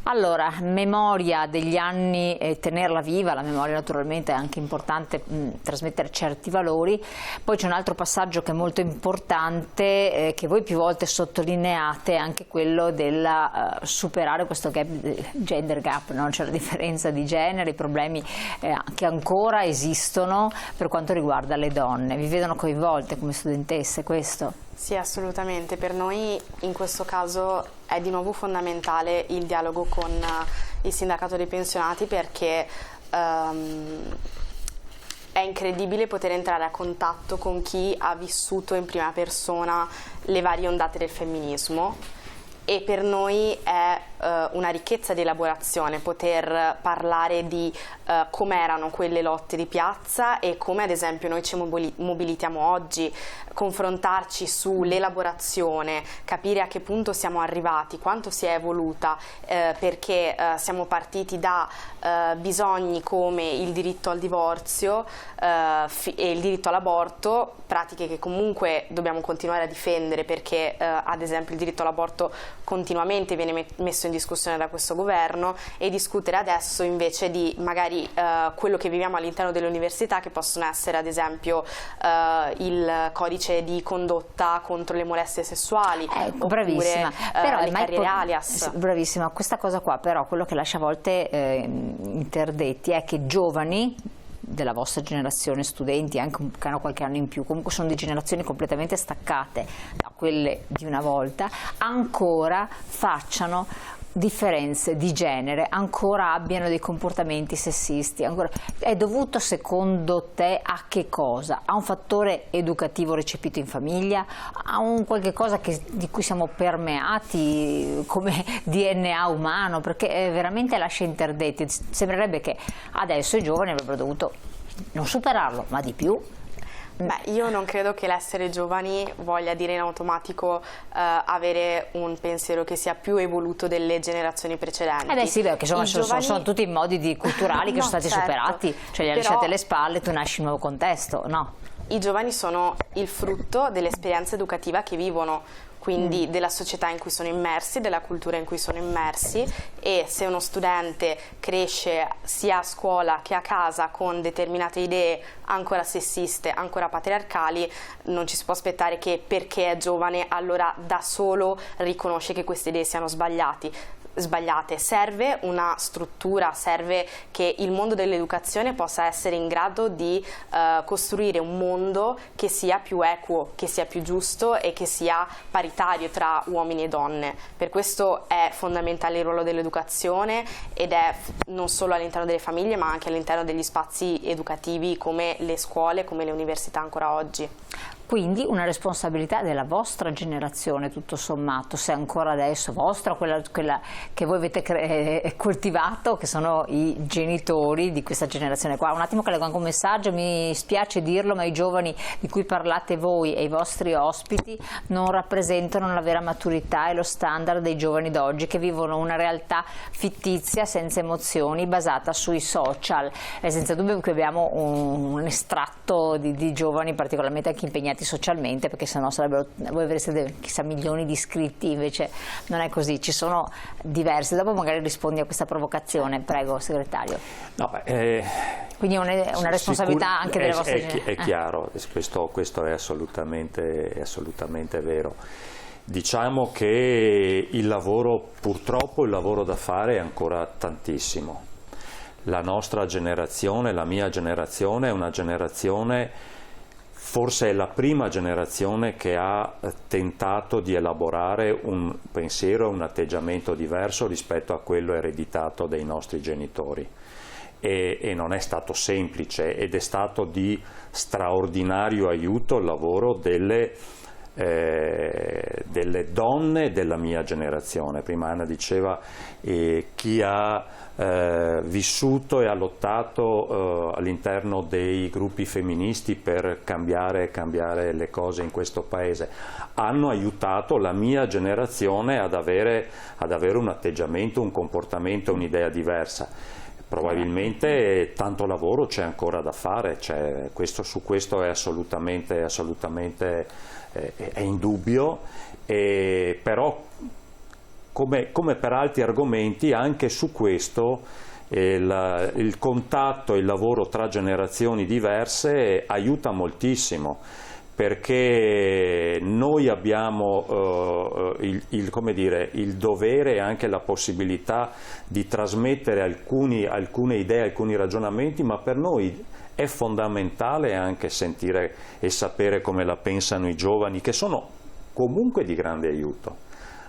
Allora, memoria degli anni, tenerla viva, la memoria naturalmente è anche importante, trasmettere certi valori. Poi c'è un altro passaggio che è molto importante, che voi più volte sottolineate, anche quello del superare questo gender gap, no? Cioè la differenza di genere, i problemi che ancora esistono per quanto riguarda le donne. Vi vedono coinvolte come studentesse questo? Sì, assolutamente. Per noi in questo caso è di nuovo fondamentale il dialogo con il sindacato dei pensionati, perché è incredibile poter entrare a contatto con chi ha vissuto in prima persona le varie ondate del femminismo, e per noi è una ricchezza di elaborazione poter parlare di come erano quelle lotte di piazza e come ad esempio noi ci mobilitiamo oggi, confrontarci sull'elaborazione, capire a che punto siamo arrivati, quanto si è evoluta, perché siamo partiti da bisogni come il diritto al divorzio e il diritto all'aborto, pratiche che comunque dobbiamo continuare a difendere, perché ad esempio il diritto all'aborto continuamente viene messo in discussione da questo governo, e discutere adesso invece di magari quello che viviamo all'interno delle università, che possono essere ad esempio il codice di condotta contro le molestie sessuali, bravissima. Però le carriere alias. Bravissima, questa cosa qua però quello che lascia a volte interdetti è che giovani della vostra generazione, studenti anche che hanno qualche anno in più, comunque sono di generazioni completamente staccate da quelle di una volta, ancora facciano differenze di genere, ancora abbiano dei comportamenti sessisti. Ancora. È dovuto secondo te a che cosa? A un fattore educativo recepito in famiglia? A un qualche cosa di cui siamo permeati come DNA umano? Perché veramente lascia interdetti. Sembrerebbe che adesso i giovani avrebbero dovuto non superarlo, ma di più. Beh, io non credo che l'essere giovani voglia dire in automatico avere un pensiero che sia più evoluto delle generazioni precedenti. Beh sì, perché sono tutti modi culturali che sono stati superati, cioè li ha lasciati alle spalle, tu nasci in un nuovo contesto, no? I giovani sono il frutto dell'esperienza educativa che vivono, quindi della società in cui sono immersi, della cultura in cui sono immersi, e se uno studente cresce sia a scuola che a casa con determinate idee ancora sessiste, ancora patriarcali, non ci si può aspettare che perché è giovane allora da solo riconosce che queste idee siano sbagliate. Serve una struttura, serve che il mondo dell'educazione possa essere in grado di costruire un mondo che sia più equo, che sia più giusto e che sia paritario tra uomini e donne. Per questo è fondamentale il ruolo dell'educazione, ed è non solo all'interno delle famiglie ma anche all'interno degli spazi educativi come le scuole, come le università ancora oggi. Quindi una responsabilità della vostra generazione, tutto sommato, se ancora adesso vostra, quella che voi avete coltivato, che sono i genitori di questa generazione qua. Un attimo che leggo anche un messaggio, mi spiace dirlo, ma i giovani di cui parlate voi e i vostri ospiti non rappresentano la vera maturità e lo standard dei giovani d'oggi, che vivono una realtà fittizia, senza emozioni, basata sui social. E senza dubbio che abbiamo un estratto di giovani particolarmente anche impegnati socialmente, perché sennò voi avreste chissà milioni di iscritti, invece non è così, ci sono diversi. Dopo magari rispondi a questa provocazione, prego segretario. No, quindi è una responsabilità anche delle vostre generazioni. È chiaro, questo è assolutamente vero. Diciamo che purtroppo il lavoro da fare è ancora tantissimo. La nostra generazione, la mia generazione, è una generazione, forse è la prima generazione che ha tentato di elaborare un pensiero e un atteggiamento diverso rispetto a quello ereditato dai nostri genitori. E non è stato semplice, ed è stato di straordinario aiuto il lavoro delle donne della mia generazione. Prima Anna diceva chi ha vissuto e ha lottato all'interno dei gruppi femministi per cambiare le cose in questo paese, hanno aiutato la mia generazione ad avere un atteggiamento, un comportamento, un'idea diversa. Probabilmente tanto lavoro c'è ancora da fare, su questo è assolutamente è indubbio, però come per altri argomenti, anche su questo il contatto e il lavoro tra generazioni diverse aiuta moltissimo, perché noi abbiamo come dire, il dovere e anche la possibilità di trasmettere alcune idee, alcuni ragionamenti, ma per noi è fondamentale anche sentire e sapere come la pensano i giovani, che sono comunque di grande aiuto.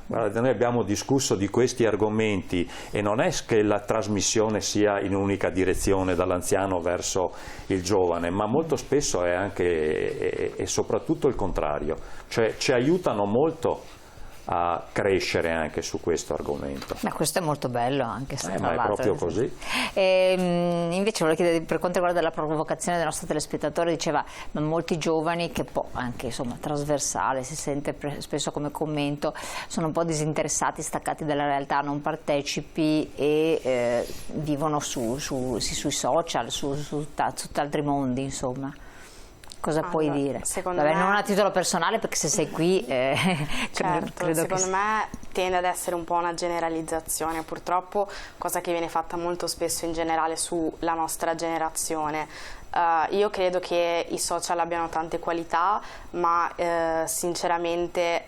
Guardate, noi abbiamo discusso di questi argomenti e non è che la trasmissione sia in un'unica direzione dall'anziano verso il giovane, ma molto spesso è anche e soprattutto il contrario, cioè ci aiutano molto a crescere anche su questo argomento. Ma questo è molto bello anche se ma è proprio così. Invece volevo chiedere, per quanto riguarda la provocazione del nostro telespettatore, diceva ma molti giovani, che poi anche insomma trasversale, si sente spesso come commento, sono un po' disinteressati, staccati dalla realtà, non partecipi e vivono sui social, su altri mondi, insomma. Cosa puoi dire? Vabbè, non a titolo personale, perché se sei qui certo, credo secondo me tende ad essere un po' una generalizzazione, purtroppo, cosa che viene fatta molto spesso in generale sulla nostra generazione. Io credo che i social abbiano tante qualità, ma sinceramente,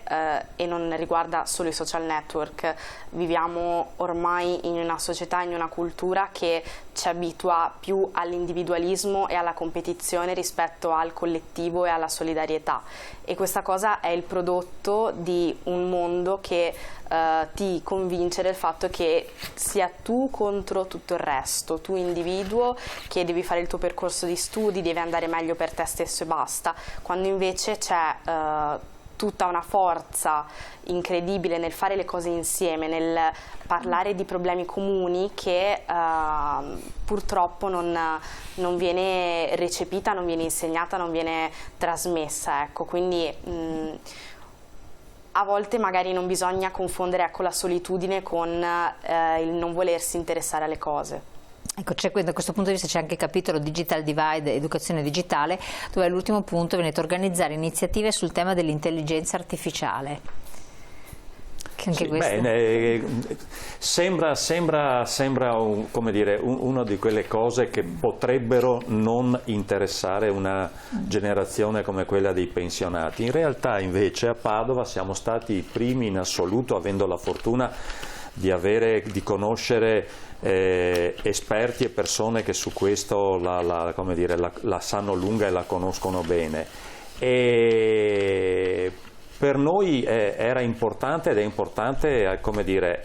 e non riguarda solo i social network, viviamo ormai in una società, in una cultura che ci abitua più all'individualismo e alla competizione rispetto al collettivo e alla solidarietà, e questa cosa è il prodotto di un mondo che ti convince del fatto che sia tu contro tutto il resto, tu individuo che devi fare il tuo percorso di studi, devi andare meglio per te stesso e basta, quando invece c'è tutta una forza incredibile nel fare le cose insieme, nel parlare di problemi comuni che purtroppo non viene recepita, non viene insegnata, non viene trasmessa, ecco. Quindi a volte magari non bisogna confondere, ecco, la solitudine con il non volersi interessare alle cose. Ecco, da questo punto di vista c'è anche il capitolo Digital Divide, educazione digitale, dove all'ultimo punto venite a organizzare iniziative sul tema dell'intelligenza artificiale. Che anche sembra come dire, una di quelle cose che potrebbero non interessare una generazione come quella dei pensionati. In realtà invece a Padova siamo stati i primi in assoluto, avendo la fortuna di conoscere esperti e persone che su questo come dire, la sanno lunga e la conoscono bene. E per noi era importante ed è importante, come dire,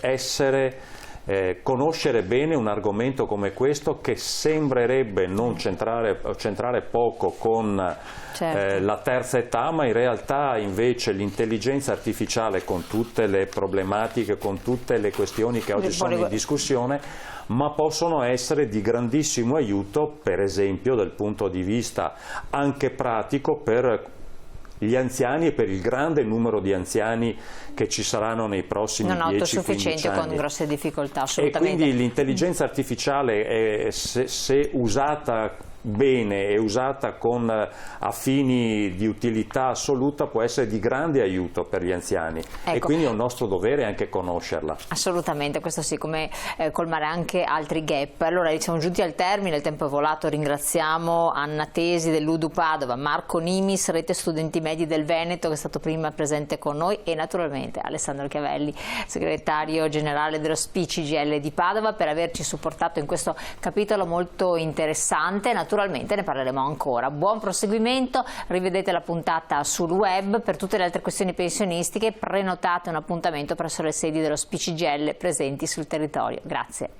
conoscere bene un argomento come questo, che sembrerebbe non centrare poco con la terza età, ma in realtà invece l'intelligenza artificiale, con tutte le problematiche, con tutte le questioni che oggi sono in discussione, ma possono essere di grandissimo aiuto, per esempio dal punto di vista anche pratico, per gli anziani e per il grande numero di anziani che ci saranno nei prossimi 10-15 anni. Non autosufficienti, con grosse difficoltà, assolutamente. E quindi l'intelligenza artificiale, se usata bene e usata a fini di utilità assoluta, può essere di grande aiuto per gli anziani, ecco. E quindi è un nostro dovere anche conoscerla. Assolutamente, questo sì, come colmare anche altri gap. Allora siamo giunti al termine, il tempo è volato, ringraziamo Anna Tesi dell'Udu Padova, Marco Nimis, Rete Studenti Medi del Veneto, che è stato prima presente con noi, e naturalmente Alessandro Chiavelli, segretario generale dello SPI CGIL di Padova, per averci supportato in questo capitolo molto interessante. Naturalmente ne parleremo ancora. Buon proseguimento, rivedete la puntata sul web. Per tutte le altre questioni pensionistiche prenotate un appuntamento presso le sedi dello SPI CGIL presenti sul territorio. Grazie.